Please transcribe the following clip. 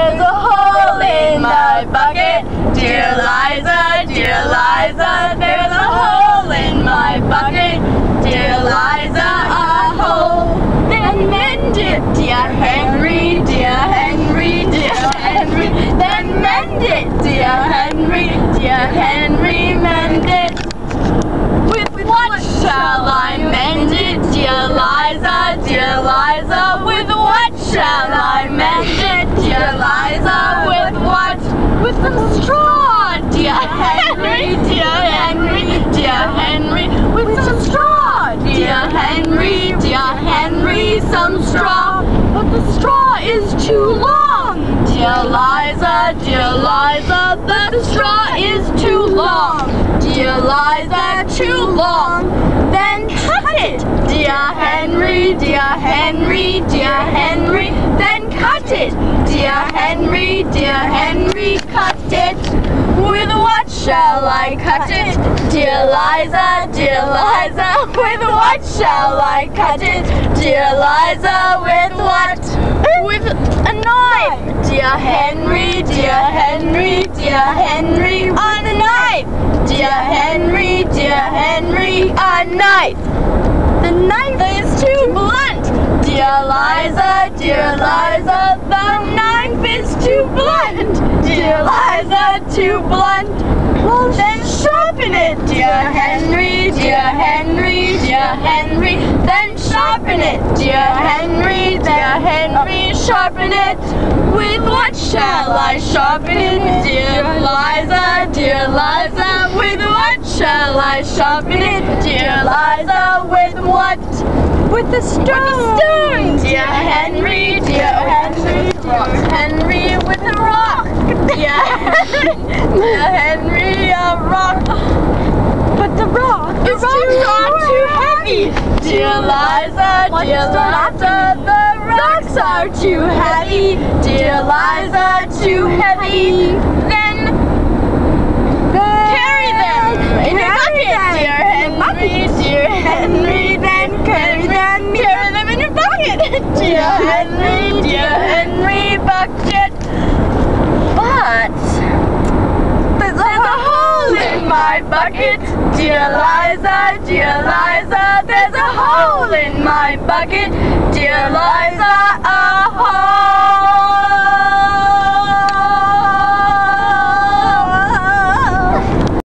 there's a hole in my bucket. Dear Liza, there's a hole in my bucket. Dear Liza, a hole, then mend it, dear Henry, dear Henry, dear Henry, then mend it, dear Henry, mend it. With what shall I mend it, dear Liza, with what shall I mend it, dear Liza, with what? With some straw, dear Henry, with some straw, dear Henry, some straw, but the straw is too long, dear Liza, the straw is too long, dear Liza, too long, then cut it, dear Henry, then cut it, dear Henry, cut it. With what shall I cut it, dear Liza, with what shall I cut it, dear Liza, with what? With a knife, dear Henry, on a knife, dear Henry, a knife. The knife is too blunt, dear Liza, the knife is too blunt, dear Liza, too blunt. Well, then sharpen it, dear Henry, then sharpen it, dear Henry, sharpen it. With what shall I sharpen it, dear Liza, with what shall I sharpen it, dear Liza, with what? With the stone, dear Henry, with a rock, dear Henry, a rock. But the rock is too heavy, dear Liza, the rocks are too heavy, dear Liza, too heavy. Then carry them in your bucket, dear Henry, then carry them in your bucket, dear Henry, bucket. But there's a hole in my bucket, dear Liza, there's a hole in my bucket, dear Liza, a hole.